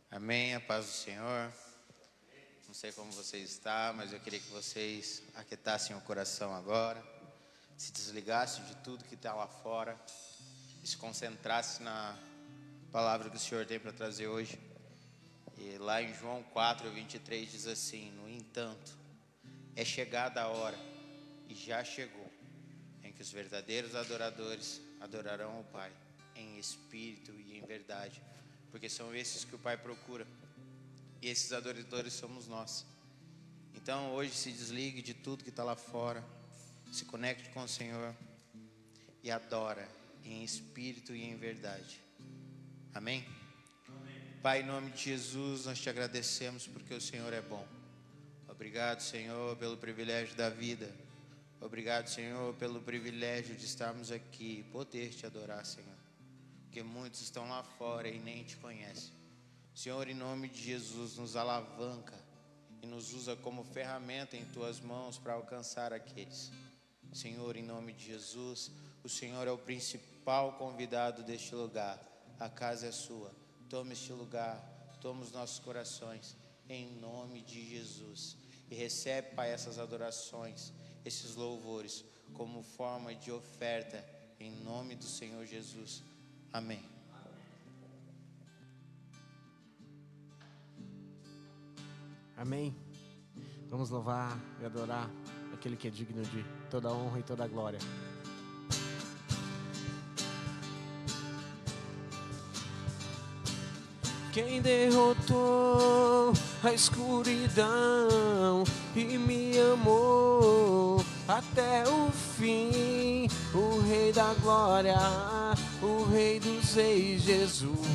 Amém, a paz do Senhor. Não sei como vocês estão, mas eu queria que vocês aquietassem o coração agora, se desligassem de tudo que está lá fora e se concentrassem na palavra que o Senhor tem para trazer hoje. E lá em João 4:23 diz assim: no entanto, é chegada a hora, e já chegou, em que os verdadeiros adoradores adorarão o Pai em espírito e em verdade, porque são esses que o Pai procura, e esses adoradores somos nós. Então hoje se desligue de tudo que está lá fora, se conecte com o Senhor e adora em espírito e em verdade. Amém? Amém. Pai, em nome de Jesus, nós te agradecemos porque o Senhor é bom. Obrigado, Senhor, pelo privilégio da vida. Obrigado, Senhor, pelo privilégio de estarmos aqui e poder te adorar, Senhor, porque muitos estão lá fora e nem te conhecem. Senhor, em nome de Jesus, nos alavanca e nos usa como ferramenta em tuas mãos para alcançar aqueles. Senhor, em nome de Jesus, o Senhor é o principal convidado deste lugar. A casa é sua. Toma este lugar, toma os nossos corações, em nome de Jesus. E recebe, Pai, essas adorações, esses louvores, como forma de oferta, em nome do Senhor Jesus. Amém. Amém. Vamos louvar e adorar aquele que é digno de toda a honra e toda a glória. Quem derrotou a escuridão e me amou até o fim, o Rei da Glória, o Rei dos Reis, Jesus.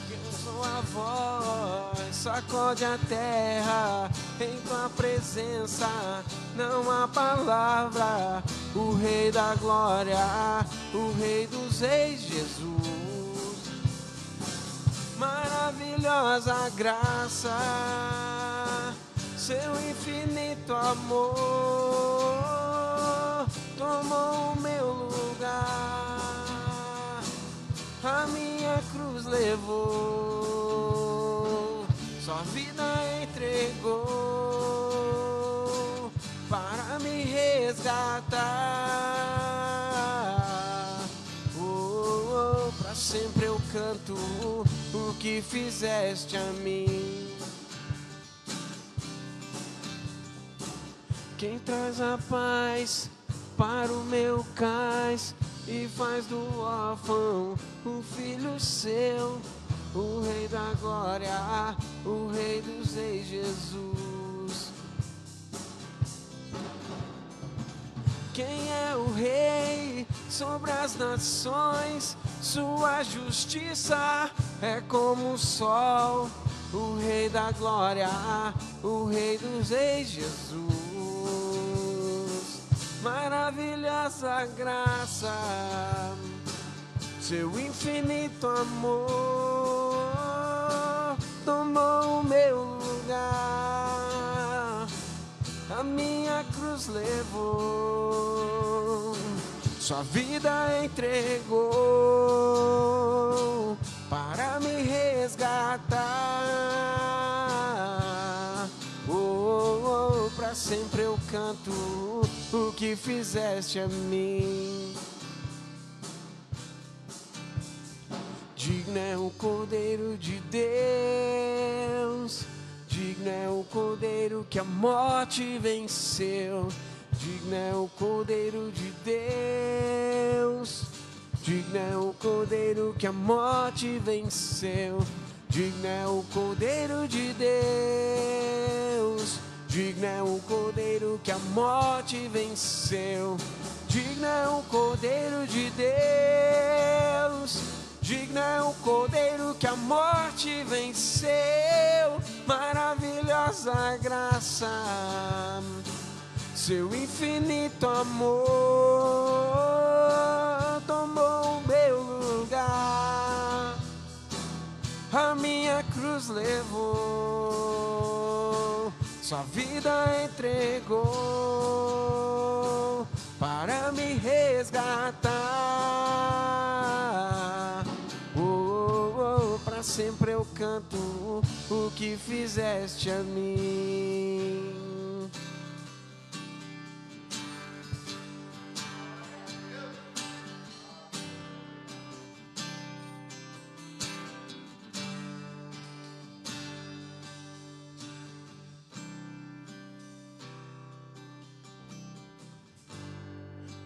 Que sua voz sacode a terra, em tua presença não há palavra. O Rei da Glória, o Rei dos Reis, Jesus. Maravilhosa graça, seu infinito amor tomou o meu lugar, a minha cruz levou, sua vida entregou para me resgatar. Para sempre eu canto o que fizeste a mim. Quem traz a paz para o meu cais e faz do órfão um filho seu, o Rei da Glória, o Rei dos Reis, Jesus. Quem é o Rei sobre as nações? Sua justiça é como o sol, o Rei da Glória, o Rei dos Reis, Jesus. Maravilhosa graça, seu infinito amor tomou o meu lugar, a minha cruz levou, sua vida entregou para me resgatar. Para sempre eu canto o que fizeste a mim. Digno é o Cordeiro de Deus, digno é o Cordeiro que a morte venceu. Digno é o Cordeiro de Deus, digno é o Cordeiro que a morte venceu. Digno é o Cordeiro de Deus, digno é o Cordeiro que a morte venceu. Digno é o Cordeiro de Deus, digno é o Cordeiro que a morte venceu. Maravilhosa graça, seu infinito amor tomou o meu lugar, a minha cruz levou, sua vida entregou para me resgatar. Para sempre eu canto o que fizeste a mim.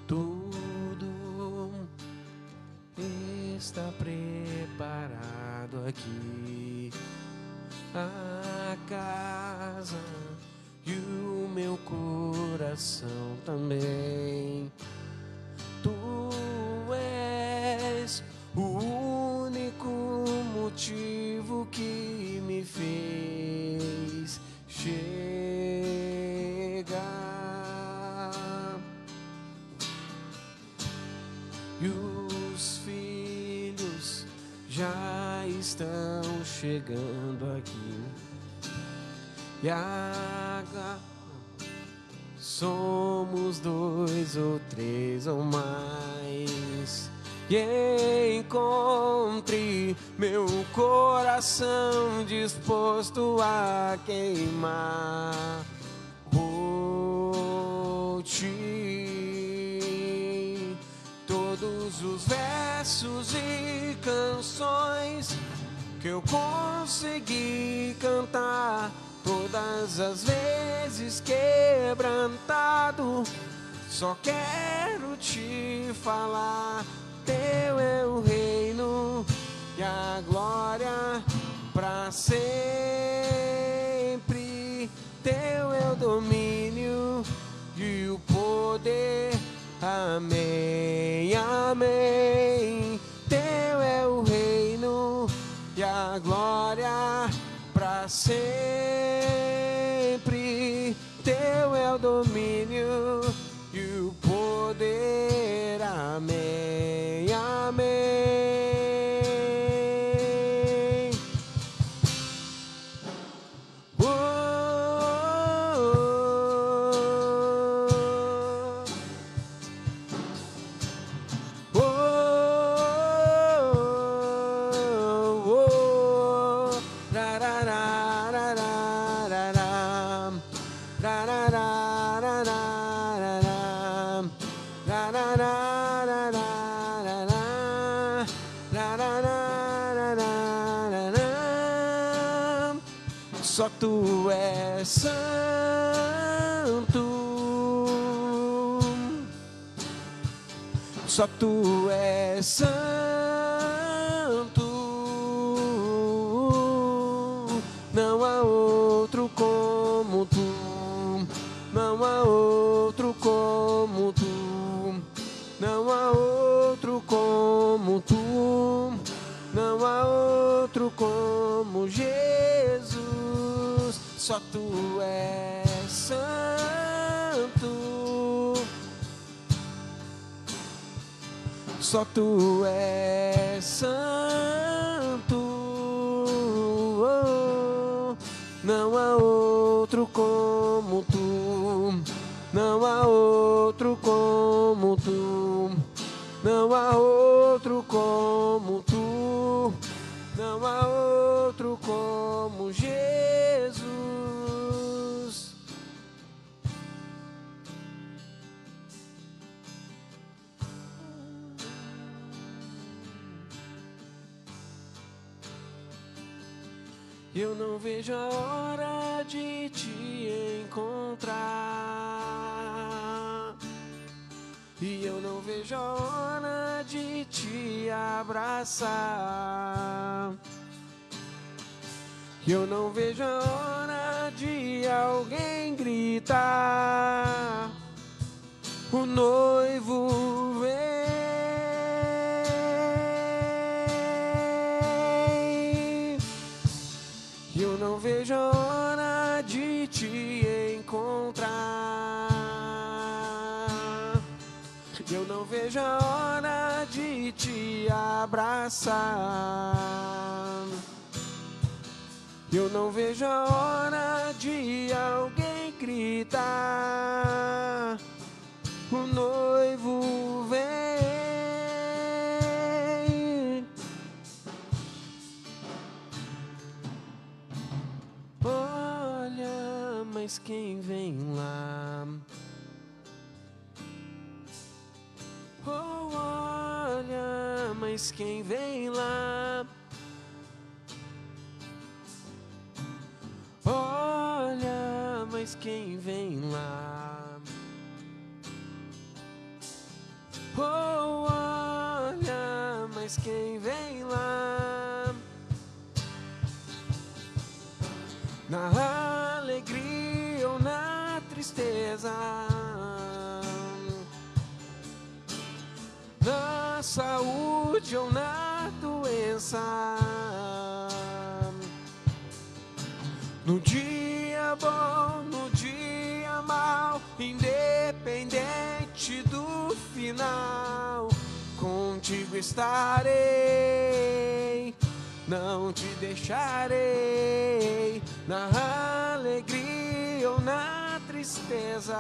Tudo está preparado aqui, a casa e o meu coração também. Tu és o único motivo que me fez chegar. E os filhos já estão chegando aqui. E agora somos 2 ou 3 ou mais. E encontre meu coração disposto a queimar por ti. Todos os versos e canções que eu consegui cantar, todas as vezes quebrantado, só quero te falar. Teu é o reino e a glória pra sempre. Teu é o domínio e o poder. Amém, amém. Teu é o reino e a glória pra sempre. Teu é o domínio e o poder. Amém, amém. Só tu és santo, só tu és santo, não há outro como tu, não há outro como tu, não há outro como tu, não há outro como Jesus. Só tu és santo, só tu és santo, não há outro como tu, não há outro como tu, não há outro como tu, não há outro como Jesus. Eu não vejo a hora de te encontrar, e eu não vejo a hora de te abraçar. Eu não vejo a hora de alguém gritar: o noivo vem. Eu não vejo a hora de te encontrar. Eu não vejo a hora de te abraçar. Eu não vejo a hora de alguém vem lá. Oh, olha, mas quem vem lá? Olha, mas quem vem lá? Oh, olha, mas quem vem lá? Na alegria ou na tristeza, na saúde ou na doença, no dia bom, no dia mau, independente do final, contigo estarei, não te deixarei, na alegria ou na tristeza,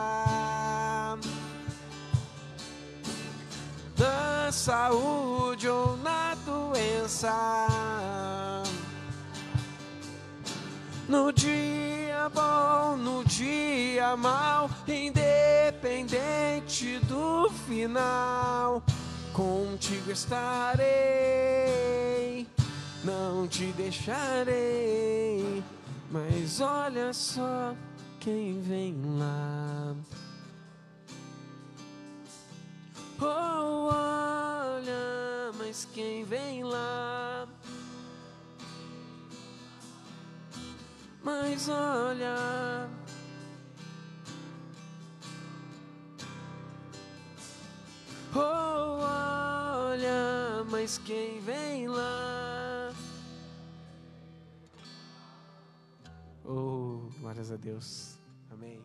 na saúde ou na doença, no dia bom, no dia mau, independente do final, contigo estarei, não te deixarei. Mas olha só quem vem lá. Oh, olha, mas quem vem lá? Mas olha, oh, olha, mas quem vem lá? Oh, glórias a Deus. Amém.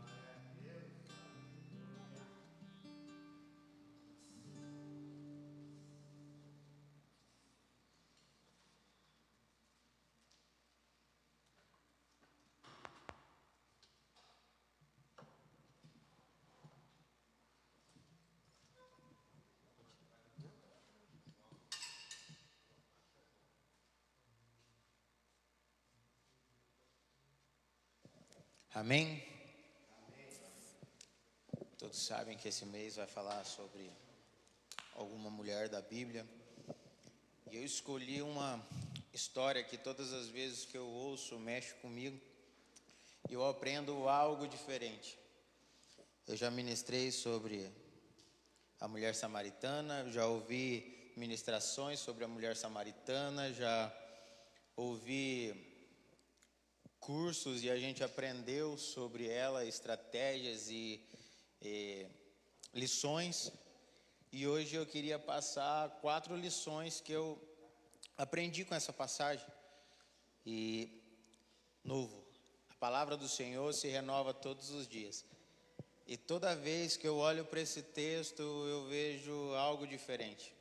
Amém? Todos sabem que esse mês vai falar sobre alguma mulher da Bíblia. E eu escolhi uma história que todas as vezes que eu ouço mexe comigo e eu aprendo algo diferente. Eu já ministrei sobre a mulher samaritana, já ouvi ministrações sobre a mulher samaritana, já ouvi cursos e a gente aprendeu sobre ela, estratégias e lições. E hoje eu queria passar 4 lições que eu aprendi com essa passagem. E novo, a palavra do Senhor se renova todos os dias. E toda vez que eu olho para esse texto, eu vejo algo diferente.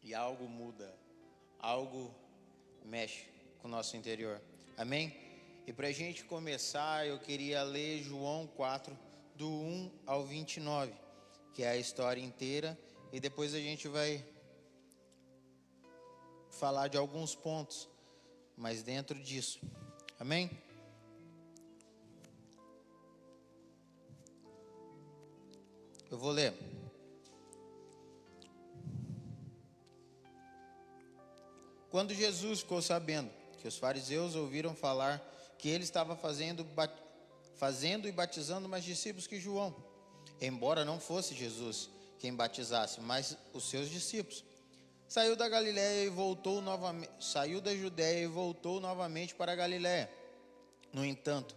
E algo muda, algo mexe com o nosso interior. Amém? E para a gente começar, eu queria ler João 4, do 1 ao 29, que é a história inteira. E depois a gente vai falar de alguns pontos, mas dentro disso. Amém? Eu vou ler. Quando Jesus ficou sabendo que os fariseus ouviram falar que ele estava fazendo e batizando mais discípulos que João, embora não fosse Jesus quem batizasse, mas os seus discípulos, saiu da Judéia e voltou novamente para a Galiléia. No entanto,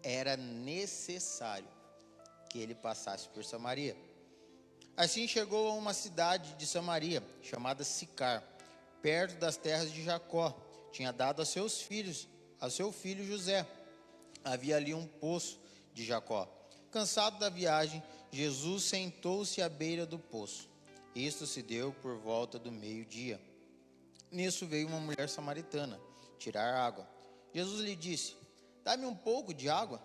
era necessário que ele passasse por Samaria. Assim chegou a uma cidade de Samaria, chamada Sicar, perto das terras de Jacó. Tinha dado a seu filho José. Havia ali um poço de Jacó. Cansado da viagem, Jesus sentou-se à beira do poço. Isto se deu por volta do meio-dia. Nisso veio uma mulher samaritana tirar água. Jesus lhe disse: dá-me um pouco de água.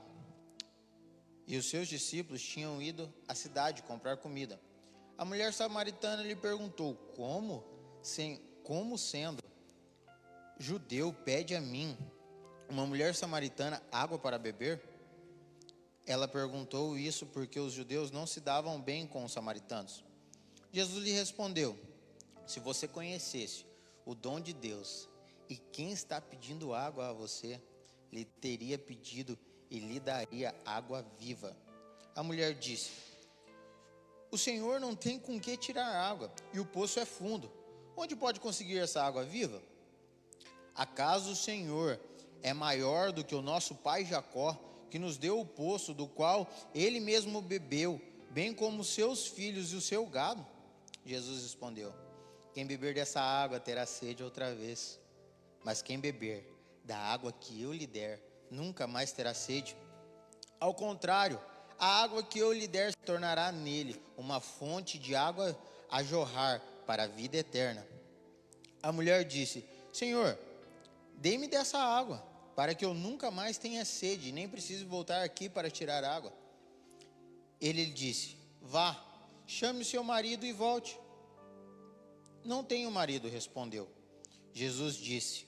E os seus discípulos tinham ido à cidade comprar comida. A mulher samaritana lhe perguntou: como sendo judeu, pede a mim, uma mulher samaritana, água para beber? Ela perguntou isso porque os judeus não se davam bem com os samaritanos. Jesus lhe respondeu: se você conhecesse o dom de Deus e quem está pedindo água a você, lhe teria pedido e lhe daria água viva. A mulher disse: o Senhor não tem com que tirar água e o poço é fundo. Onde pode conseguir essa água viva? Acaso o Senhor é maior do que o nosso pai Jacó, que nos deu o poço do qual ele mesmo bebeu, bem como seus filhos e o seu gado? Jesus respondeu: quem beber dessa água terá sede outra vez, mas quem beber da água que eu lhe der, nunca mais terá sede. Ao contrário, a água que eu lhe der se tornará nele uma fonte de água a jorrar para a vida eterna. A mulher disse: Senhor, dê-me dessa água, para que eu nunca mais tenha sede, nem precise voltar aqui para tirar água. Ele lhe disse: vá, chame o seu marido e volte. Não tenho marido, respondeu. Jesus disse: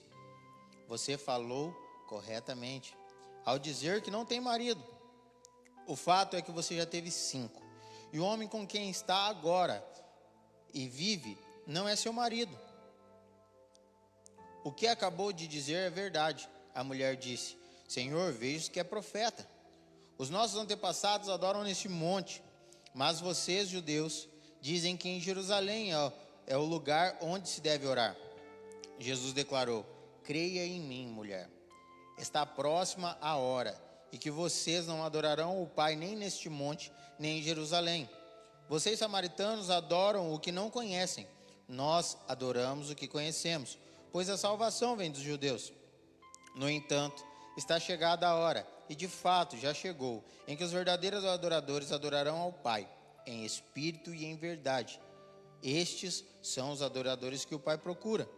você falou corretamente ao dizer que não tem marido. O fato é que você já teve 5, e o homem com quem está agora e vive não é seu marido. O que acabou de dizer é verdade. A mulher disse: Senhor, vejo que é profeta. Os nossos antepassados adoram neste monte, mas vocês, judeus, dizem que em Jerusalém é o lugar onde se deve orar. Jesus declarou: creia em mim, mulher. Está próxima a hora, e que vocês não adorarão o Pai nem neste monte, nem em Jerusalém. Vocês, samaritanos, adoram o que não conhecem. Nós adoramos o que conhecemos, pois a salvação vem dos judeus. No entanto, está chegada a hora, e de fato já chegou, em que os verdadeiros adoradores adorarão ao Pai, em espírito e em verdade. Estes são os adoradores que o Pai procura.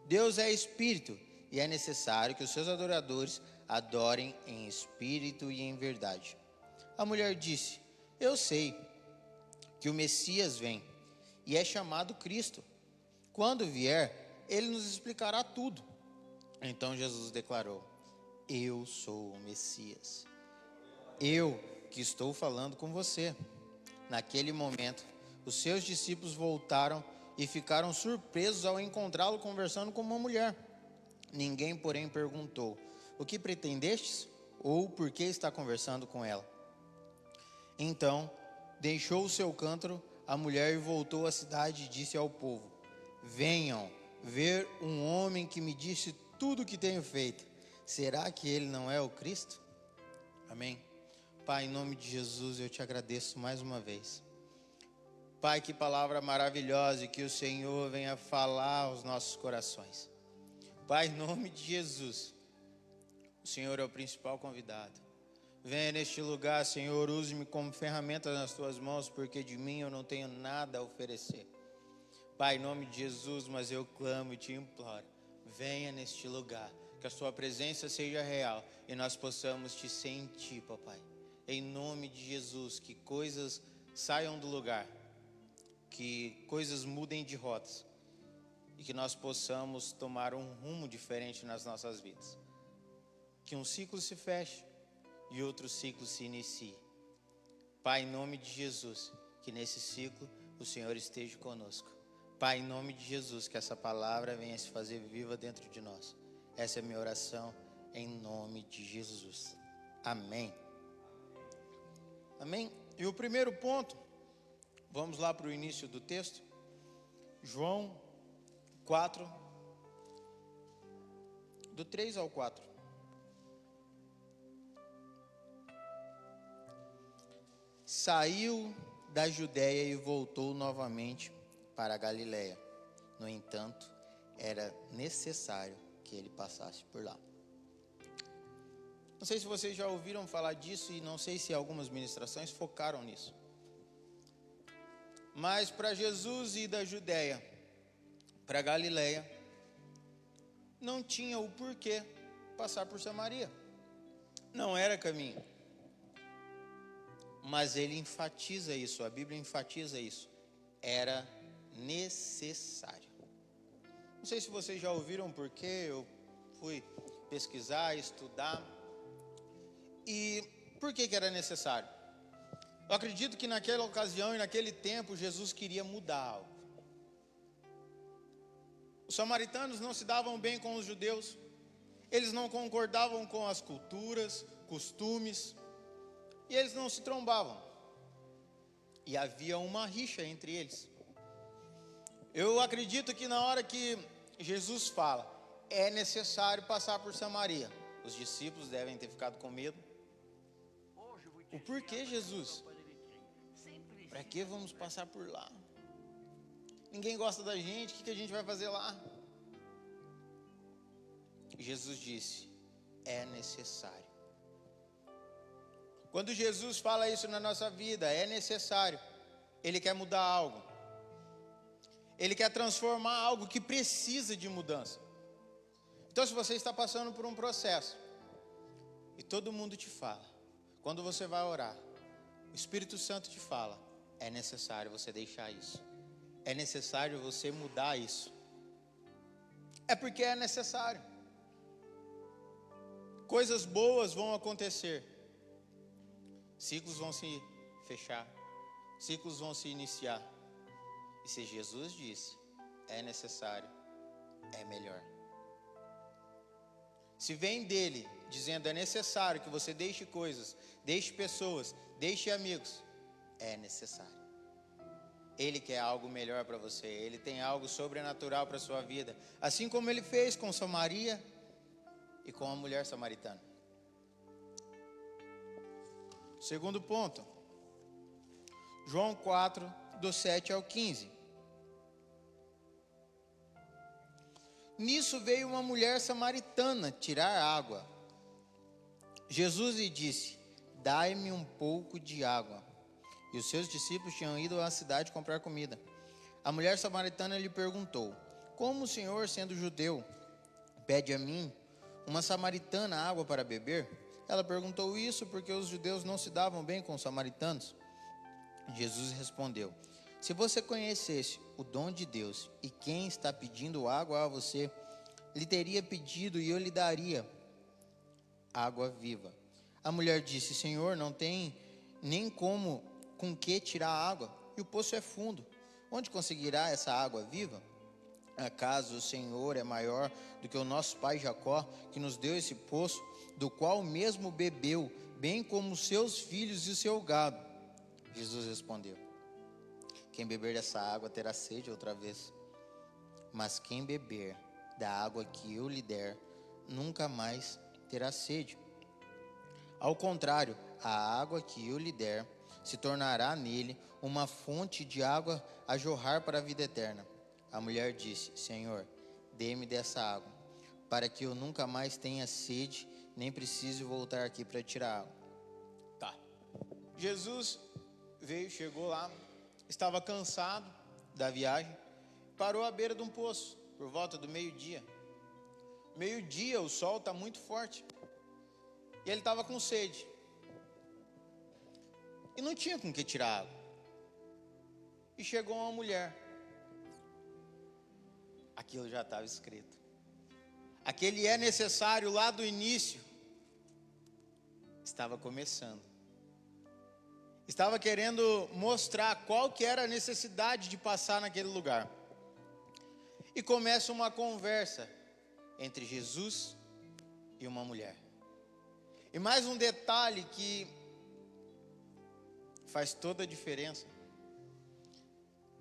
Deus é espírito, e é necessário que os seus adoradores adorem em espírito e em verdade. A mulher disse: eu sei que o Messias vem, e é chamado Cristo. Quando vier, ele nos explicará tudo. Então Jesus declarou: eu sou o Messias. Eu que estou falando com você. Naquele momento, os seus discípulos voltaram e ficaram surpresos ao encontrá-lo conversando com uma mulher. Ninguém, porém, perguntou: o que pretendestes? Ou por que está conversando com ela? Então, deixou o seu cântaro a mulher e voltou à cidade e disse ao povo: venham ver um homem que me disse tudo o que tenho feito. Será que ele não é o Cristo? Amém? Pai, em nome de Jesus, eu te agradeço mais uma vez. Pai, que palavra maravilhosa, e que o Senhor venha falar aos nossos corações. Pai, em nome de Jesus, o Senhor é o principal convidado. Venha neste lugar, Senhor, use-me como ferramenta nas tuas mãos, porque de mim eu não tenho nada a oferecer. Pai, em nome de Jesus, mas eu clamo e te imploro, venha neste lugar, que a sua presença seja real e nós possamos te sentir, papai. Em nome de Jesus, que coisas saiam do lugar, que coisas mudem de rotas e que nós possamos tomar um rumo diferente nas nossas vidas. Que um ciclo se feche e outro ciclo se inicie. Pai, em nome de Jesus, que nesse ciclo o Senhor esteja conosco. Pai, em nome de Jesus, que essa palavra venha se fazer viva dentro de nós. Essa é a minha oração, em nome de Jesus. Amém. Amém? E o primeiro ponto, vamos lá para o início do texto. João 4, do 3 ao 4. Saiu da Judéia e voltou novamente para a Galiléia. No entanto, era necessário que ele passasse por lá. Não sei se vocês já ouviram falar disso e não sei se algumas ministrações focaram nisso. Mas para Jesus ir da Judéia para a Galiléia, não tinha o porquê passar por Samaria. Não era caminho. Mas ele enfatiza isso, a Bíblia enfatiza isso. Era necessário. Não sei se vocês já ouviram porque eu fui pesquisar, estudar. E Por que era necessário? Eu acredito que naquela ocasião e naquele tempo, Jesus queria mudar algo. Os samaritanos não se davam bem com os judeus, eles não concordavam com as culturas, costumes, e eles não se trombavam. E havia uma rixa entre eles. Eu acredito que na hora que Jesus fala, é necessário passar por Samaria, os discípulos devem ter ficado com medo. O porquê, Jesus? Para que vamos passar por lá? Ninguém gosta da gente, o que a gente vai fazer lá? Jesus disse, é necessário. Quando Jesus fala isso na nossa vida, é necessário. Ele quer mudar algo. Ele quer transformar algo que precisa de mudança. Então, se você está passando por um processo, e todo mundo te fala, quando você vai orar, o Espírito Santo te fala, é necessário você deixar isso. É necessário você mudar isso. É porque é necessário. Coisas boas vão acontecer. Ciclos vão se fechar. Ciclos vão se iniciar. E se Jesus disse, é necessário, é melhor. Se vem dele, dizendo é necessário que você deixe coisas, deixe pessoas, deixe amigos, é necessário. Ele quer algo melhor para você, ele tem algo sobrenatural para a sua vida, assim como ele fez com Samaria e com a mulher samaritana. Segundo ponto, João 4, do 7 ao 15. Nisso veio uma mulher samaritana tirar água. Jesus lhe disse, dai-me um pouco de água. E os seus discípulos tinham ido à cidade comprar comida. A mulher samaritana lhe perguntou, como o Senhor, sendo judeu, pede a mim, uma samaritana, água para beber? Ela perguntou isso porque os judeus não se davam bem com os samaritanos. Jesus respondeu, se você conhecesse o dom de Deus e quem está pedindo água a você, lhe teria pedido e eu lhe daria água viva. A mulher disse, Senhor, não tem nem com que tirar água, e o poço é fundo. Onde conseguirá essa água viva? Acaso o Senhor é maior do que o nosso pai Jacó, que nos deu esse poço, do qual mesmo bebeu, bem como os seus filhos e o seu gado? Jesus respondeu, quem beber dessa água terá sede outra vez, mas quem beber da água que eu lhe der, nunca mais terá sede. Ao contrário, a água que eu lhe der, se tornará nele uma fonte de água a jorrar para a vida eterna. A mulher disse, Senhor, dê-me dessa água, para que eu nunca mais tenha sede, nem precise voltar aqui para tirar água. Tá. Jesus veio, chegou lá, estava cansado da viagem, parou à beira de um poço, por volta do meio-dia. Meio-dia, o sol está muito forte, e ele estava com sede, e não tinha com que tirar água. E chegou uma mulher, aquilo já estava escrito, aquele é necessário lá do início, estava começando. Estava querendo mostrar qual que era a necessidade de passar naquele lugar. E começa uma conversa entre Jesus e uma mulher. E mais um detalhe que faz toda a diferença.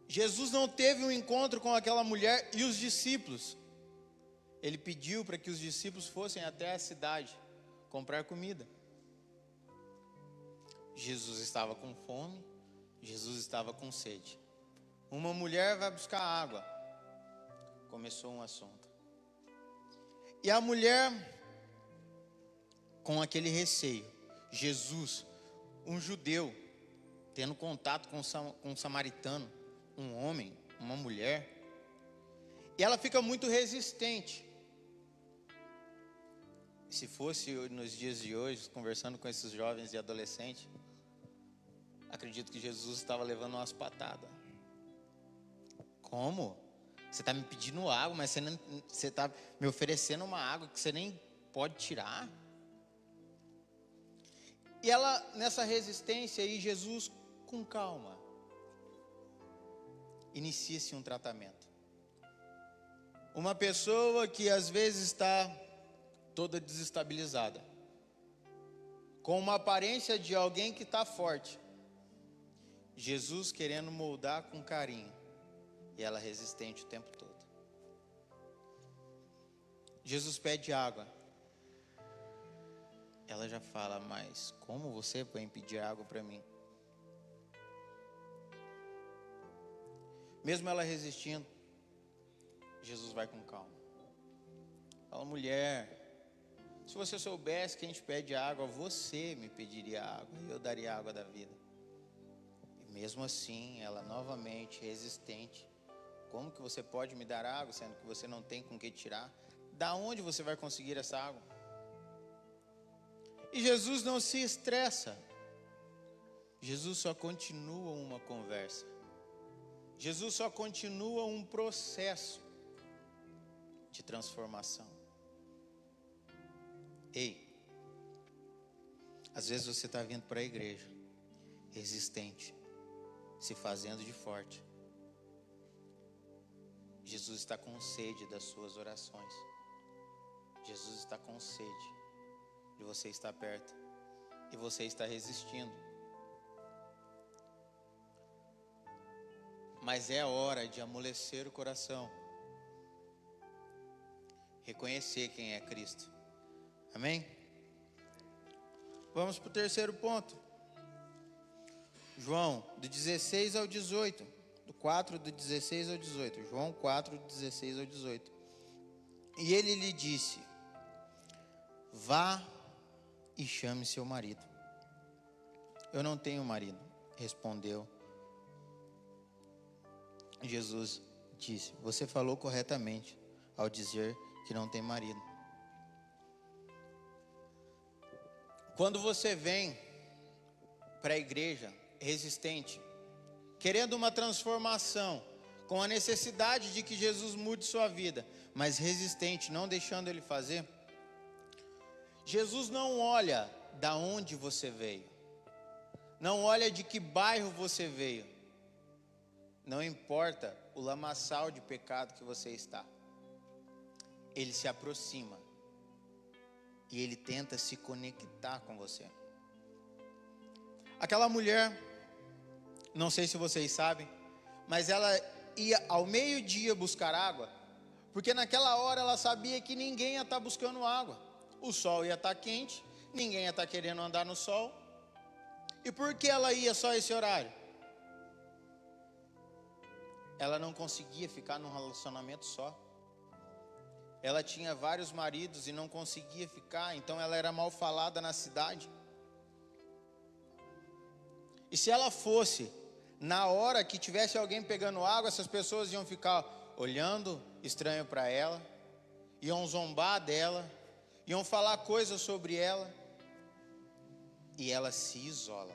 Jesus não teve um encontro com aquela mulher e os discípulos. Ele pediu para que os discípulos fossem até a cidade comprar comida. Jesus estava com fome, Jesus estava com sede. Uma mulher vai buscar água. Começou um assunto. E a mulher, com aquele receio, Jesus, um judeu, tendo contato com um samaritano, um homem, uma mulher, e ela fica muito resistente. Se fosse nos dias de hoje, conversando com esses jovens e adolescentes, acredito que Jesus estava levando umas patadas. Como? Você está me pedindo água, mas você está me oferecendo uma água que você nem pode tirar? E ela, nessa resistência aí, Jesus, com calma, inicia-se um tratamento. Uma pessoa que às vezes está toda desestabilizada, com uma aparência de alguém que está forte, Jesus querendo moldar com carinho, e ela resistente o tempo todo. Jesus pede água. Ela já fala, mas como você vai pedir água para mim? Mesmo ela resistindo, Jesus vai com calma. Fala, mulher, se você soubesse que a gente pede água, você me pediria água e eu daria água da vida. E mesmo assim, ela novamente resistente. Como que você pode me dar água, sendo que você não tem com que tirar? Da onde você vai conseguir essa água? E Jesus não se estressa. Jesus só continua uma conversa. Jesus só continua um processo de transformação. Ei, às vezes você está vindo para a igreja, resistente, se fazendo de forte. Jesus está com sede das suas orações. Jesus está com sede de você estar perto. E você está resistindo. Mas é a hora de amolecer o coração. Reconhecer quem é Cristo. Amém? Vamos para o terceiro ponto. João, do 16 ao 18. Do 4, do 16 ao 18. João 4, do 16 ao 18. E ele lhe disse: vá e chame seu marido. Eu não tenho marido, respondeu. Jesus disse: você falou corretamente ao dizer que não tem marido. Quando você vem para a igreja resistente, querendo uma transformação, com a necessidade de que Jesus mude sua vida, mas resistente, não deixando ele fazer, Jesus não olha da onde você veio, não olha de que bairro você veio, não importa o lamaçal de pecado que você está, ele se aproxima e ele tenta se conectar com você. Aquela mulher, não sei se vocês sabem, mas ela ia ao meio-dia buscar água, porque naquela hora ela sabia que ninguém ia estar buscando água. O sol ia estar quente, ninguém ia estar querendo andar no sol. E por que ela ia só esse horário? Ela não conseguia ficar num relacionamento só. Ela tinha vários maridos e não conseguia ficar, então ela era mal falada na cidade. E se ela fosse, na hora que tivesse alguém pegando água, essas pessoas iam ficar olhando estranho para ela, iam zombar dela, iam falar coisas sobre ela, e ela se isola.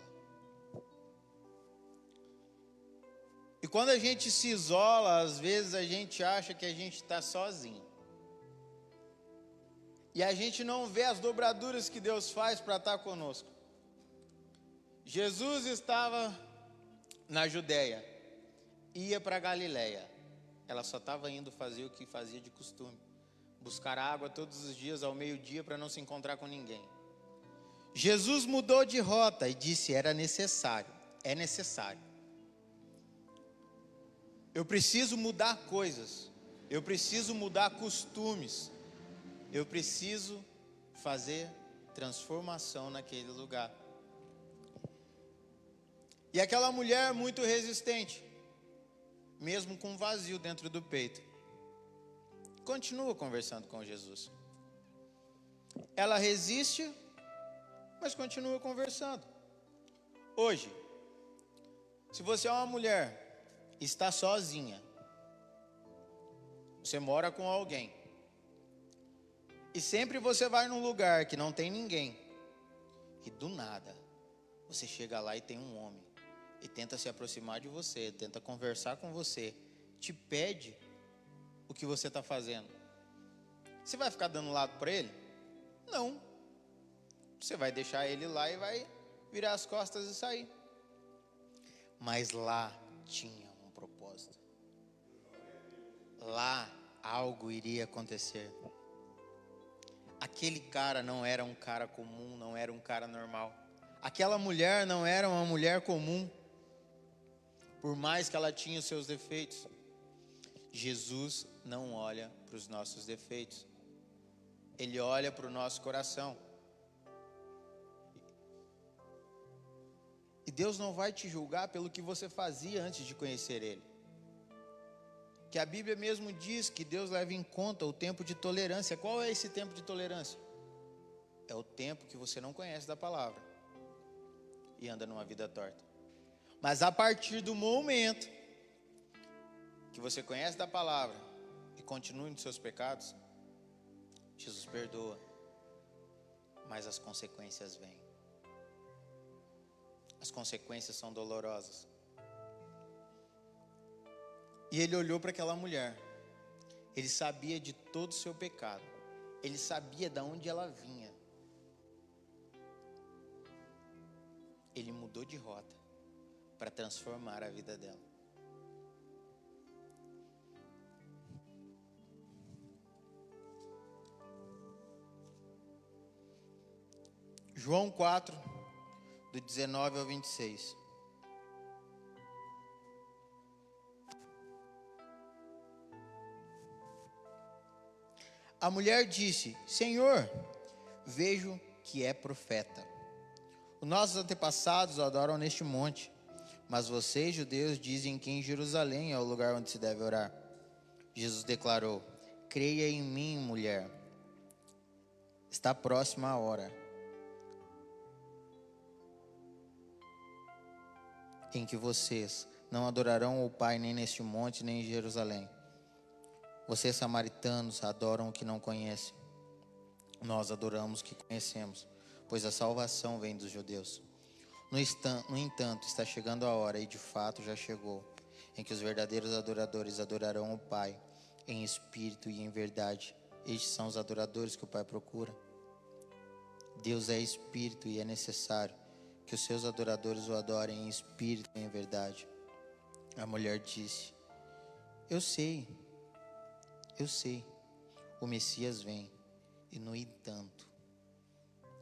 E quando a gente se isola, às vezes a gente acha que a gente está sozinho. E a gente não vê as dobraduras que Deus faz para estar conosco. Jesus estava na Judéia, ia para Galiléia. Ela só estava indo fazer o que fazia de costume, buscar água todos os dias ao meio-dia para não se encontrar com ninguém. Jesus mudou de rota e disse: era necessário, é necessário. Eu preciso mudar coisas, eu preciso mudar costumes, eu preciso fazer transformação naquele lugar. E aquela mulher muito resistente, mesmo com um vazio dentro do peito, continua conversando com Jesus. Ela resiste, mas continua conversando. Hoje, se você é uma mulher, está sozinha, você mora com alguém, e sempre você vai num lugar que não tem ninguém, e do nada, você chega lá e tem um homem, e tenta se aproximar de você, tenta conversar com você, te pede o que você está fazendo. Você vai ficar dando lado para ele? Não. Você vai deixar ele lá e vai virar as costas e sair. Mas lá tinha um propósito. Lá algo iria acontecer. Aquele cara não era um cara comum, não era um cara normal. Aquela mulher não era uma mulher comum. Por mais que ela tinha os seus defeitos. Jesus não olha para os nossos defeitos. Ele olha para o nosso coração. E Deus não vai te julgar pelo que você fazia antes de conhecer Ele. Que a Bíblia mesmo diz que Deus leva em conta o tempo de tolerância. Qual é esse tempo de tolerância? É o tempo que você não conhece da palavra e anda numa vida torta. Mas a partir do momento que você conhece da palavra e continua nos seus pecados, Jesus perdoa, mas as consequências vêm. As consequências são dolorosas. E ele olhou para aquela mulher. Ele sabia de todo o seu pecado. Ele sabia de onde ela vinha. Ele mudou de rota para transformar a vida dela. João 4, do 19 ao 26. A mulher disse: Senhor, vejo que é profeta. Os nossos antepassados o adoram neste monte, mas vocês, judeus, dizem que em Jerusalém é o lugar onde se deve orar. Jesus declarou: creia em mim, mulher. Está próxima a hora em que vocês não adorarão o Pai nem neste monte, nem em Jerusalém. Vocês, samaritanos, adoram o que não conhecem. Nós adoramos o que conhecemos, pois a salvação vem dos judeus. No entanto, está chegando a hora, e de fato já chegou, em que os verdadeiros adoradores adorarão o Pai em espírito e em verdade. Estes são os adoradores que o Pai procura. Deus é espírito e é necessário que os seus adoradores o adorem em espírito e em verdade. A mulher disse: Eu sei, o Messias vem, e no entanto,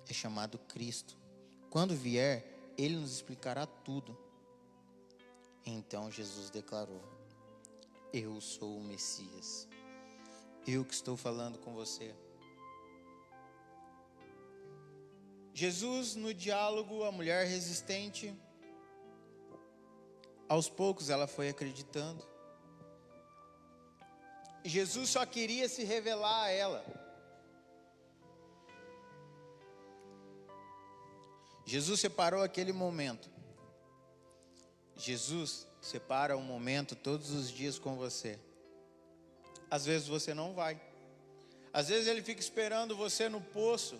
é chamado Cristo. Quando vier, Ele nos explicará tudo. Então Jesus declarou: Eu sou o Messias. Eu que estou falando com você. Jesus, no diálogo, a mulher resistente, aos poucos ela foi acreditando. Jesus só queria se revelar a ela. Jesus separou aquele momento. Jesus separa um momento todos os dias com você. Às vezes você não vai. Às vezes Ele fica esperando você no poço,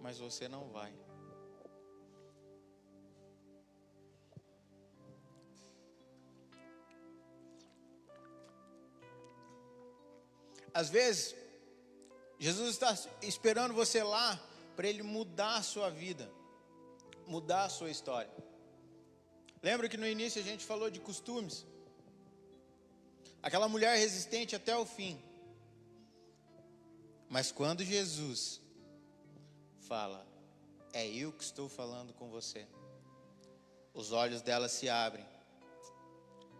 mas você não vai. Às vezes, Jesus está esperando você lá para Ele mudar a sua vida, mudar a sua história. Lembra que no início a gente falou de costumes? Aquela mulher resistente até o fim. Mas quando Jesus fala: é eu que estou falando com você, os olhos dela se abrem.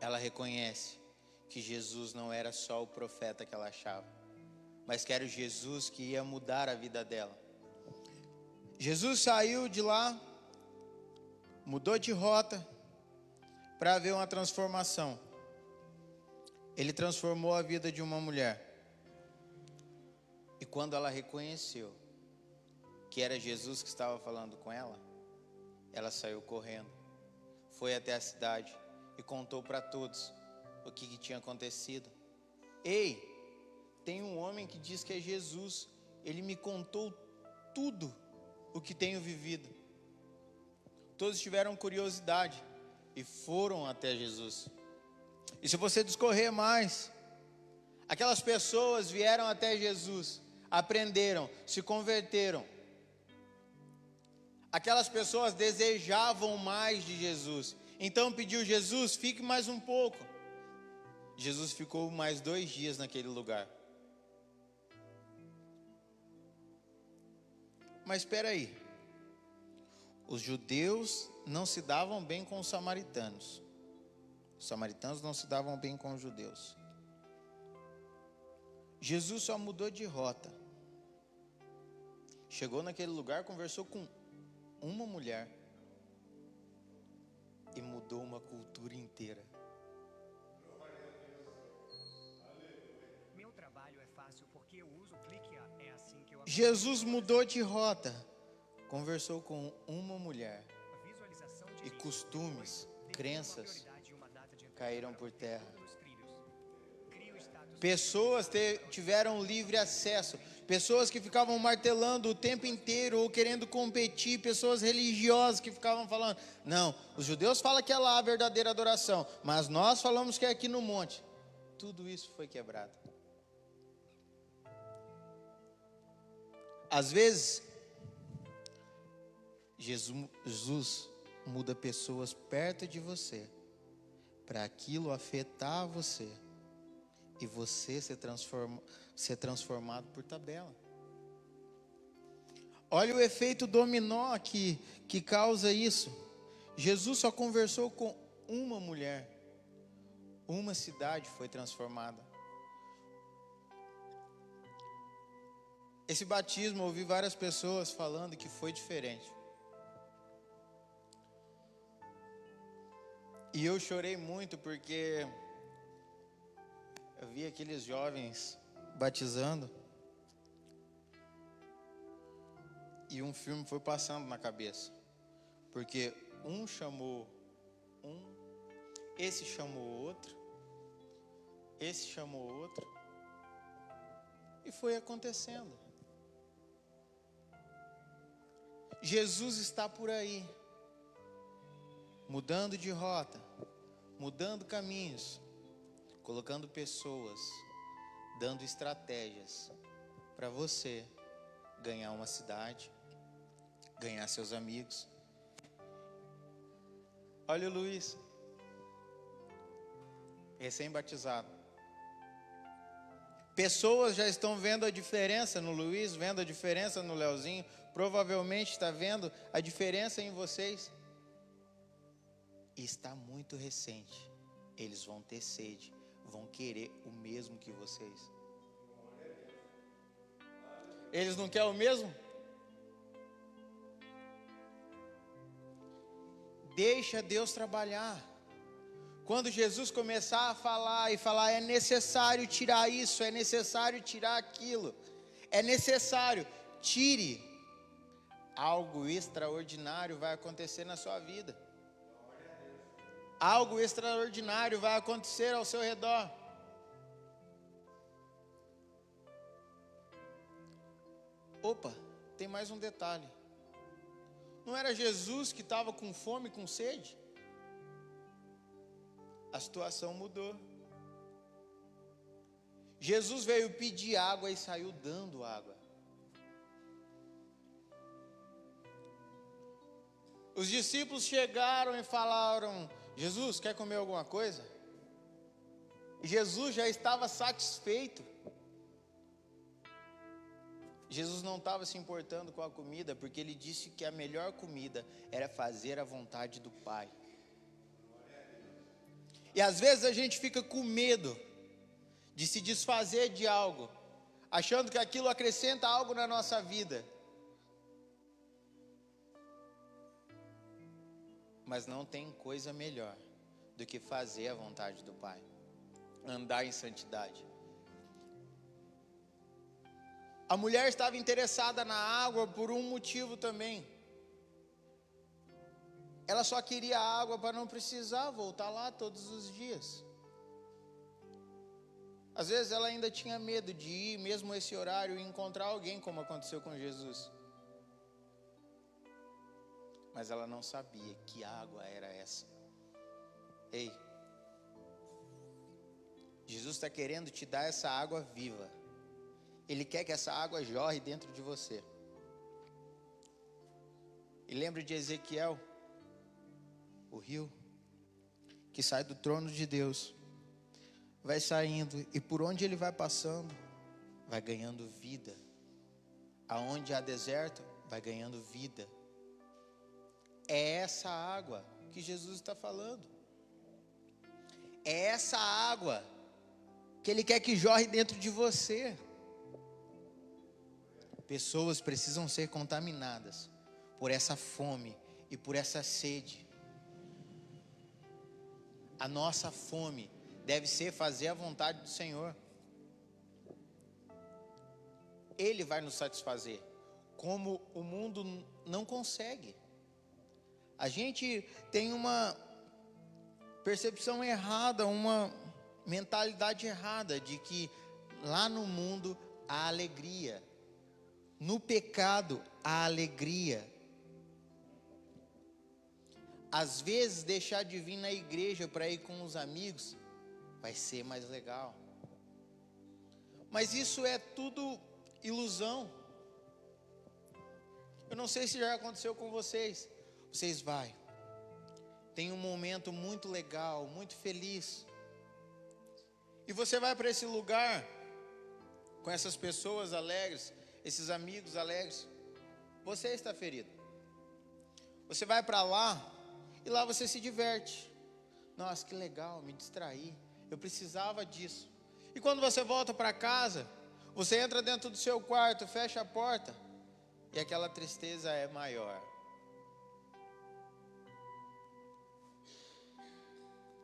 Ela reconhece que Jesus não era só o profeta que ela achava, mas que era o Jesus que ia mudar a vida dela. Jesus saiu de lá, mudou de rota para ver uma transformação. Ele transformou a vida de uma mulher. E quando ela reconheceu que era Jesus que estava falando com ela, ela saiu correndo, foi até a cidade e contou para todos o que tinha acontecido. Ei, tem um homem que diz que é Jesus. Ele me contou tudo o que tenho vivido. Todos tiveram curiosidade e foram até Jesus. E se você discorrer mais, aquelas pessoas vieram até Jesus, aprenderam, se converteram. Aquelas pessoas desejavam mais de Jesus. Então pediu: Jesus, fique mais um pouco. Jesus ficou mais 2 dias naquele lugar. Mas espera aí. Os judeus não se davam bem com os samaritanos. Os samaritanos não se davam bem com os judeus. Jesus só mudou de rota. Chegou naquele lugar, conversou com uma mulher e mudou uma cultura inteira. Meu trabalho é fácil porque eu uso o clique. É assim que eu Jesus mudou de rota, conversou com uma mulher e costumes, crenças caíram por terra. Pessoas tiveram livre acesso. Pessoas que ficavam martelando o tempo inteiro ou querendo competir. Pessoas religiosas que ficavam falando: não, os judeus falam que é lá a verdadeira adoração, mas nós falamos que é aqui no monte. Tudo isso foi quebrado. Às vezes, Jesus muda pessoas perto de você para aquilo afetar você e você ser transformado por tabela. Olha o efeito dominó que causa isso. Jesus só conversou com uma mulher, uma cidade foi transformada. Esse batismo, eu ouvi várias pessoas falando que foi diferente. E eu chorei muito porque eu vi aqueles jovens batizando e um filme foi passando na cabeça. Porque um chamou um, esse chamou outro, esse chamou outro, e foi acontecendo. Jesus está por aí, mudando de rota, mudando caminhos, colocando pessoas, dando estratégias para você ganhar uma cidade, ganhar seus amigos. Olha o Luiz, recém-batizado. Pessoas já estão vendo a diferença no Luiz, vendo a diferença no Leozinho, provavelmente está vendo a diferença em vocês. E está muito recente. Eles vão ter sede, vão querer o mesmo que vocês. Eles não querem o mesmo? Deixa Deus trabalhar. Quando Jesus começar a falar é necessário tirar isso, é necessário tirar aquilo, é necessário, tire. Algo extraordinário vai acontecer na sua vida. Algo extraordinário vai acontecer ao seu redor. Opa, tem mais um detalhe. Não era Jesus que estava com fome, com sede? A situação mudou. Jesus veio pedir água e saiu dando água. Os discípulos chegaram e falaram: Jesus, quer comer alguma coisa? E Jesus já estava satisfeito. Jesus não estava se importando com a comida, porque ele disse que a melhor comida era fazer a vontade do Pai. E às vezes a gente fica com medo de se desfazer de algo, achando que aquilo acrescenta algo na nossa vida. Mas não tem coisa melhor do que fazer a vontade do Pai, andar em santidade. A mulher estava interessada na água por um motivo também. Ela só queria água para não precisar voltar lá todos os dias. Às vezes ela ainda tinha medo de ir, mesmo esse horário, e encontrar alguém, como aconteceu com Jesus. Mas ela não sabia que água era essa. Ei, Jesus está querendo te dar essa água viva. Ele quer que essa água jorre dentro de você. E lembro de Ezequiel, o rio, que sai do trono de Deus, vai saindo, e por onde ele vai passando, vai ganhando vida. Aonde há deserto, vai ganhando vida. É essa água que Jesus está falando. É essa água que Ele quer que jorre dentro de você. Pessoas precisam ser contaminadas por essa fome e por essa sede. A nossa fome deve ser fazer a vontade do Senhor. Ele vai nos satisfazer, como o mundo não consegue. A gente tem uma percepção errada, uma mentalidade errada de que lá no mundo há alegria, no pecado há alegria. Às vezes deixar de vir na igreja para ir com os amigos vai ser mais legal, mas isso é tudo ilusão. Eu não sei se já aconteceu com vocês. Vocês tem um momento muito legal, muito feliz, e você vai para esse lugar com essas pessoas alegres, esses amigos alegres. Você está ferido. Você vai para lá e lá você se diverte. Nossa, que legal, me distraí, eu precisava disso. E quando você volta para casa, você entra dentro do seu quarto, fecha a porta, e aquela tristeza é maior.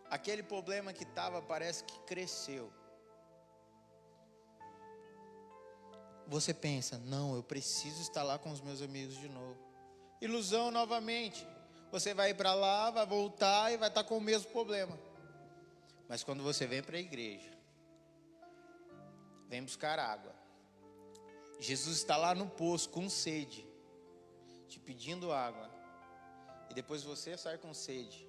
Aquele problema que estava, parece que cresceu. Você pensa, não, eu preciso estar lá com os meus amigos de novo. Ilusão novamente. Você vai ir para lá, vai voltar e vai estar com o mesmo problema. Mas quando você vem para a igreja, vem buscar água, Jesus está lá no poço com sede, te pedindo água, e depois você sai com sede,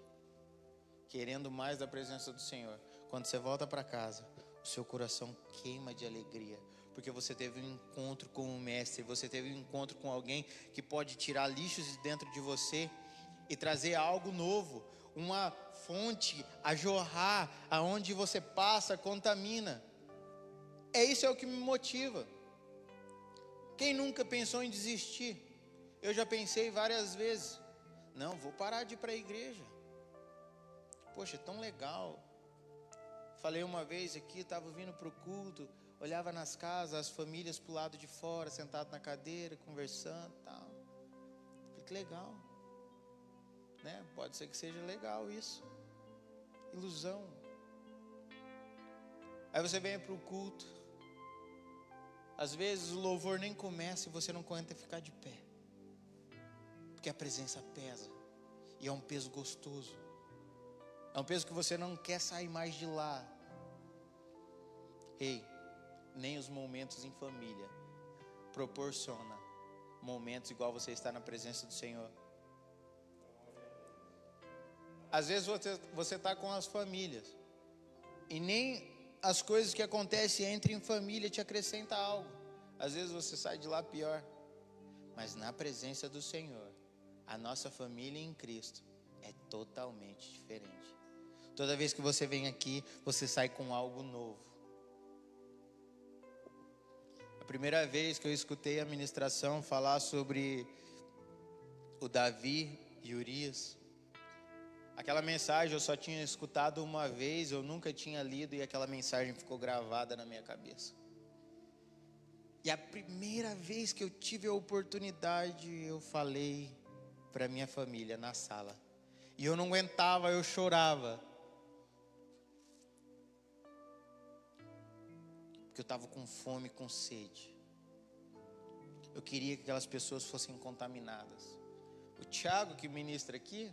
querendo mais da presença do Senhor. Quando você volta para casa, o seu coração queima de alegria, porque você teve um encontro com o Mestre, você teve um encontro com alguém que pode tirar lixos de dentro de você e trazer algo novo, uma fonte a jorrar, aonde você passa, contamina. Isso é o que me motiva. Quem nunca pensou em desistir? Eu já pensei várias vezes. Não, vou parar de ir para a igreja. Poxa, é tão legal. Falei uma vez aqui, estava vindo para o culto, olhava nas casas, as famílias para o lado de fora, sentado na cadeira, conversando e tal. Falei, que legal, né? Pode ser que seja legal isso. Ilusão. Aí você vem para o culto, às vezes o louvor nem começa e você não aguenta ficar de pé, porque a presença pesa, e é um peso gostoso, é um peso que você não quer sair mais de lá. Nem os momentos em família proporciona momentos igual você estar na presença do Senhor. Às vezes você está com as famílias e nem as coisas que acontecem entre em família te acrescenta algo. Às vezes você sai de lá pior. Mas na presença do Senhor, a nossa família em Cristo é totalmente diferente. Toda vez que você vem aqui, você sai com algo novo. A primeira vez que eu escutei a ministração falar sobre o Davi e Urias, aquela mensagem eu só tinha escutado uma vez, eu nunca tinha lido, e aquela mensagem ficou gravada na minha cabeça. E a primeira vez que eu tive a oportunidade, eu falei para minha família na sala. E eu não aguentava, eu chorava. Porque eu estava com fome, com sede. Eu queria que aquelas pessoas fossem contaminadas. O Tiago, que ministra aqui,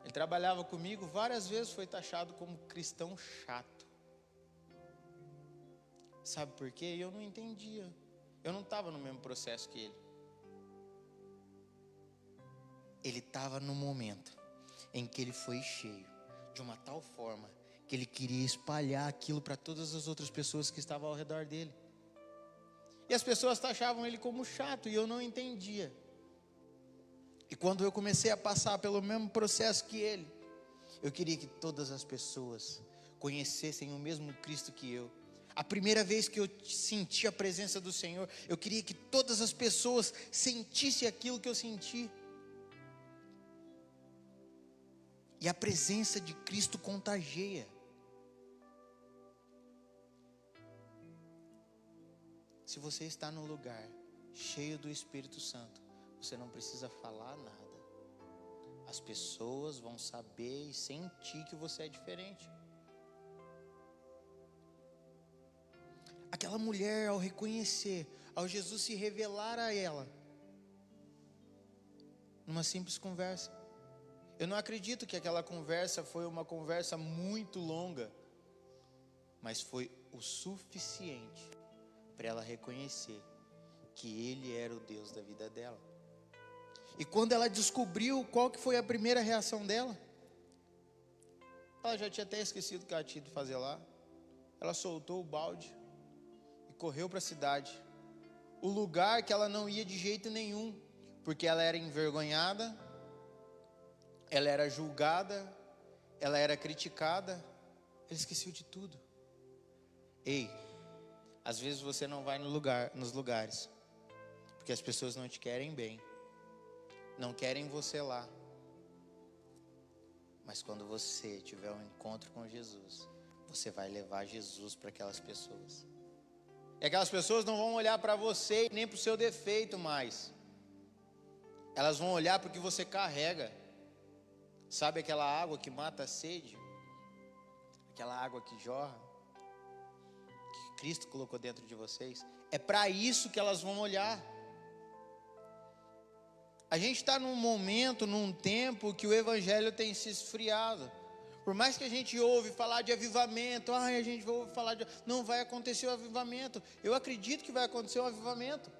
ele trabalhava comigo, várias vezes foi taxado como cristão chato. Sabe por quê? Eu não entendia. Eu não estava no mesmo processo que ele. Ele estava no momento em que ele foi cheio de uma tal forma que ele queria espalhar aquilo para todas as outras pessoas que estavam ao redor dele. E as pessoas taxavam ele como chato, e eu não entendia. E quando eu comecei a passar pelo mesmo processo que ele, eu queria que todas as pessoas conhecessem o mesmo Cristo que eu. A primeira vez que eu senti a presença do Senhor, eu queria que todas as pessoas sentissem aquilo que eu senti. E a presença de Cristo contagia. Se você está num lugar cheio do Espírito Santo, você não precisa falar nada. As pessoas vão saber e sentir que você é diferente. Aquela mulher, ao reconhecer, ao Jesus se revelar a ela, numa simples conversa. Eu não acredito que aquela conversa foi uma conversa muito longa, mas foi o suficiente para ela reconhecer que Ele era o Deus da vida dela. E quando ela descobriu qual que foi a primeira reação dela, ela já tinha até esquecido o que ela tinha de fazer lá. Ela soltou o balde e correu para a cidade, o lugar que ela não ia de jeito nenhum, porque ela era envergonhada, ela era julgada, ela era criticada. Ela esqueceu de tudo. Ei, às vezes você não vai nos lugares, porque as pessoas não te querem bem, não querem você lá. Mas quando você tiver um encontro com Jesus, você vai levar Jesus para aquelas pessoas. E aquelas pessoas não vão olhar para você nem para o seu defeito mais. Elas vão olhar para o que você carrega. Sabe aquela água que mata a sede? Aquela água que jorra, que Cristo colocou dentro de vocês? É para isso que elas vão olhar. A gente está num momento, num tempo que o evangelho tem se esfriado. Por mais que a gente ouve falar de avivamento, a gente ouve falar de... Não vai acontecer o avivamento. Eu acredito que vai acontecer o avivamento.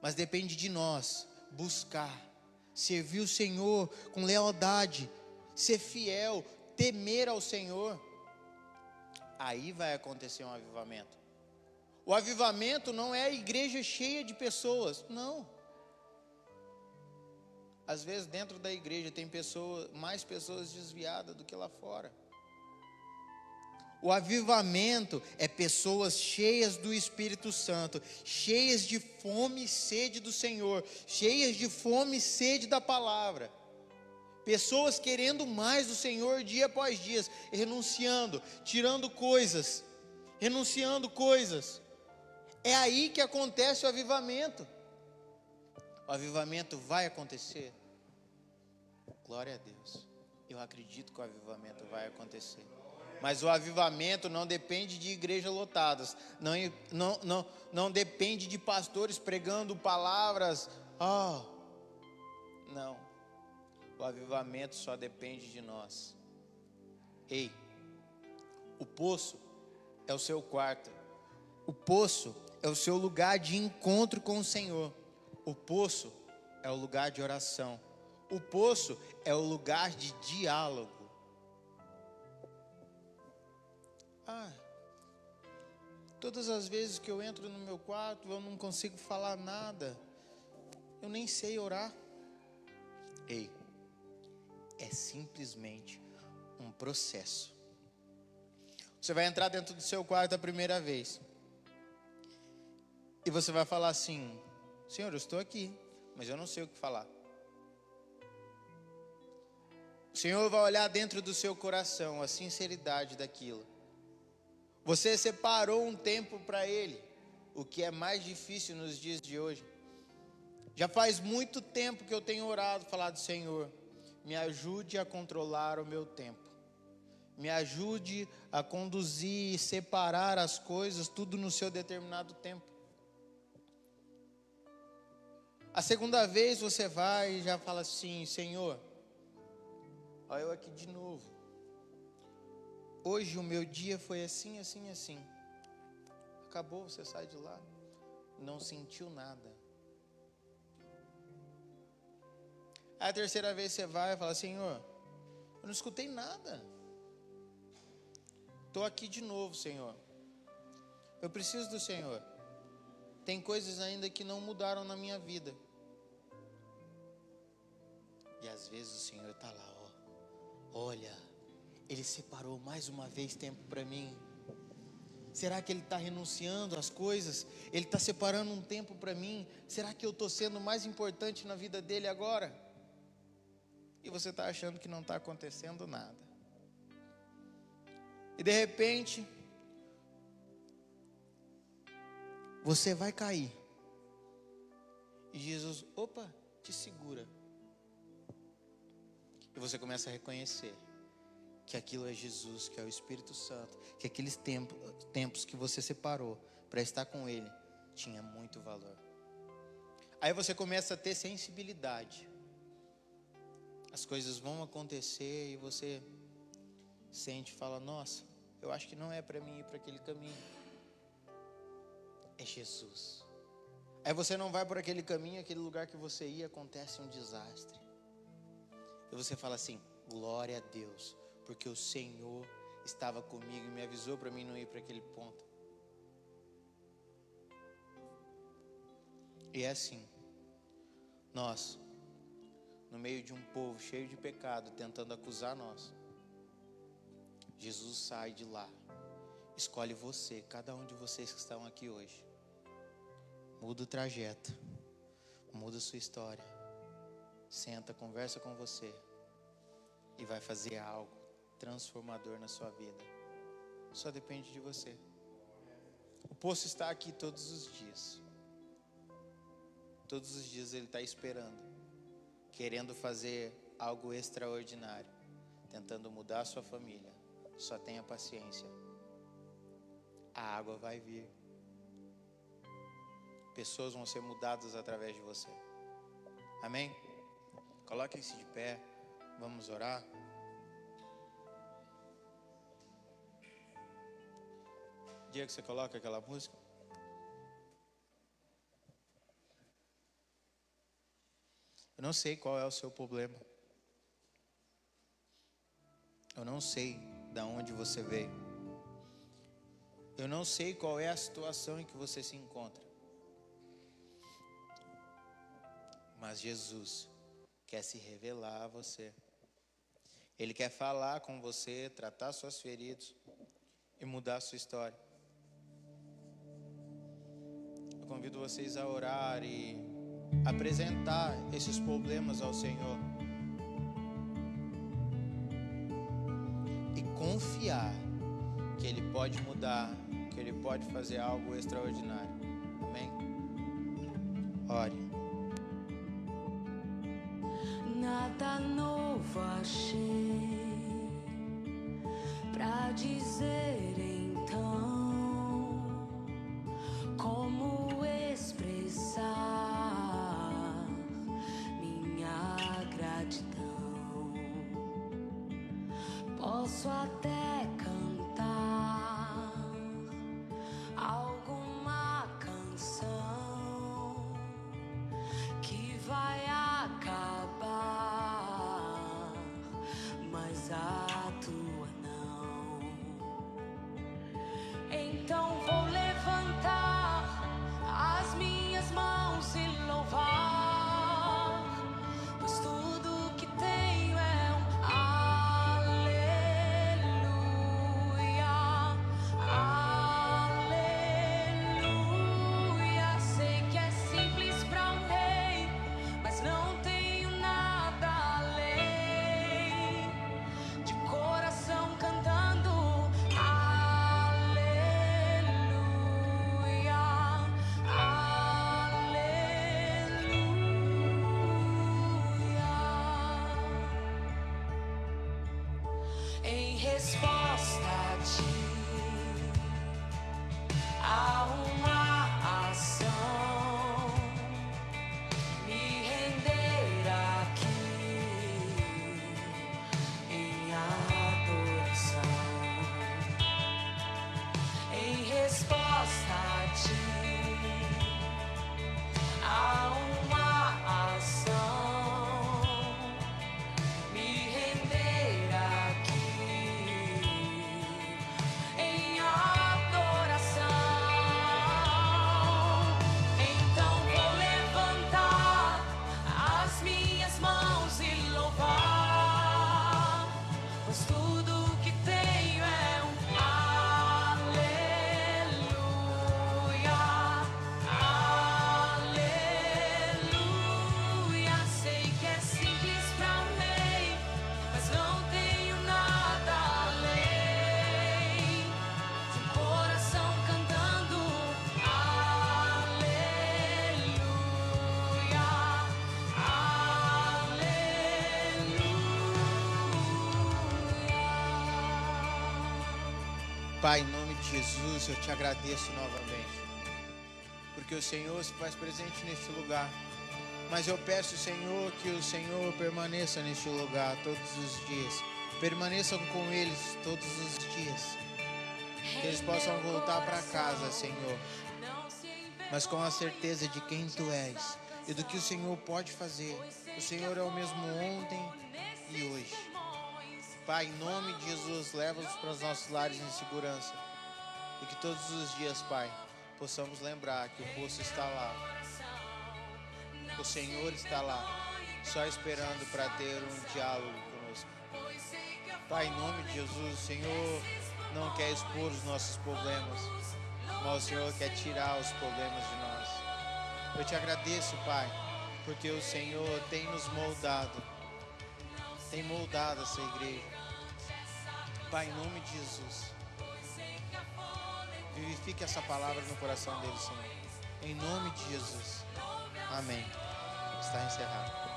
Mas depende de nós buscar, servir o Senhor com lealdade, ser fiel, temer ao Senhor. Aí vai acontecer um avivamento. O avivamento não é a igreja cheia de pessoas, não. Às vezes dentro da igreja tem mais pessoas desviadas do que lá fora. O avivamento é pessoas cheias do Espírito Santo, cheias de fome e sede do Senhor, cheias de fome e sede da palavra. Pessoas querendo mais do Senhor dia após dia, renunciando, tirando coisas, renunciando coisas. É aí que acontece o avivamento. O avivamento vai acontecer. Glória a Deus. Eu acredito que o avivamento vai acontecer. Mas o avivamento não depende de igrejas lotadas. Não depende de pastores pregando palavras. Não. O avivamento só depende de nós. Ei, o poço é o seu quarto. O poço é o seu lugar de encontro com o Senhor. O poço é o lugar de oração. O poço é o lugar de diálogo. Todas as vezes que eu entro no meu quarto, eu não consigo falar nada. Eu nem sei orar. Ei, é simplesmente um processo. Você vai entrar dentro do seu quarto a primeira vez. E você vai falar assim: Senhor, eu estou aqui, mas eu não sei o que falar. O Senhor vai olhar dentro do seu coração a sinceridade daquilo. Você separou um tempo para Ele, o que é mais difícil nos dias de hoje. Já faz muito tempo que eu tenho orado, falado: Senhor, me ajude a controlar o meu tempo. Me ajude a conduzir e separar as coisas, tudo no seu determinado tempo. A segunda vez você vai e já fala assim: Senhor, olha eu aqui de novo. Hoje o meu dia foi assim, assim, assim. Acabou, você sai de lá, não sentiu nada. Aí a terceira vez você vai e fala: Senhor, eu não escutei nada. Estou aqui de novo, Senhor. Eu preciso do Senhor. Tem coisas ainda que não mudaram na minha vida. E às vezes o Senhor está lá, olha, Ele separou mais uma vez tempo para mim. Será que Ele está renunciando às coisas? Ele está separando um tempo para mim? Será que eu estou sendo mais importante na vida dele agora? E você está achando que não está acontecendo nada. E de repente, você vai cair. E Jesus, opa, te segura. E você começa a reconhecer que aquilo é Jesus, que é o Espírito Santo, que aqueles tempos que você separou para estar com Ele, tinha muito valor. Aí você começa a ter sensibilidade. As coisas vão acontecer e você sente e fala, nossa, eu acho que não é para mim ir para aquele caminho. É Jesus. Aí você não vai por aquele caminho, aquele lugar que você ia, acontece um desastre. E você fala assim, glória a Deus, porque o Senhor estava comigo e me avisou para mim não ir para aquele ponto. E é assim, nós, no meio de um povo cheio de pecado, tentando acusar nós, Jesus sai de lá, escolhe você, cada um de vocês que estão aqui hoje, muda o trajeto, muda a sua história, senta, conversa com você e vai fazer algo transformador na sua vida. Só depende de você. O poço está aqui todos os dias. Todos os dias ele está esperando, querendo fazer algo extraordinário, tentando mudar a sua família. Só tenha paciência. A água vai vir. Pessoas vão ser mudadas através de você. Amém? Coloquem-se de pé. Vamos orar. Dia que você coloca aquela música. Eu não sei qual é o seu problema. Eu não sei de onde você veio. Eu não sei qual é a situação em que você se encontra. Mas Jesus quer se revelar a você. Ele quer falar com você, tratar suas feridas e mudar a sua história. Eu convido vocês a orar e apresentar esses problemas ao Senhor. E confiar que Ele pode mudar, que Ele pode fazer algo extraordinário. Amém? Ore. Nada novo achei pra dizer então, como expressar minha gratidão. Posso até cantar alguma canção que vai acabar, mas a tua não. Então vou levantar as minhas mãos e louvar, pois tudo que tenho é um aleluia, aleluia. Sei que é simples para um rei, mas não tenho nada além de coração cantando aleluia, aleluia. Em resposta a ti, há uma ação, me render aqui em adoração. Em resposta a ti, há uma ação, me render aqui Pai, em nome de Jesus, eu te agradeço novamente, porque o Senhor se faz presente neste lugar. Mas eu peço, Senhor, que o Senhor permaneça neste lugar todos os dias. Permaneçam com eles todos os dias. Que eles possam voltar para casa, Senhor, mas com a certeza de quem Tu és e do que o Senhor pode fazer. O Senhor é o mesmo ontem e hoje. Pai, em nome de Jesus, leva-nos para os nossos lares em segurança. E que todos os dias, Pai, possamos lembrar que o poço está lá. O Senhor está lá, só esperando para ter um diálogo conosco. Pai, em nome de Jesus, o Senhor não quer expor os nossos problemas, mas o Senhor quer tirar os problemas de nós. Eu te agradeço, Pai, porque o Senhor tem nos moldado, tem moldado essa igreja. Pai, em nome de Jesus, vivifique essa palavra no coração deles, Senhor. Em nome de Jesus. Amém. Está encerrado.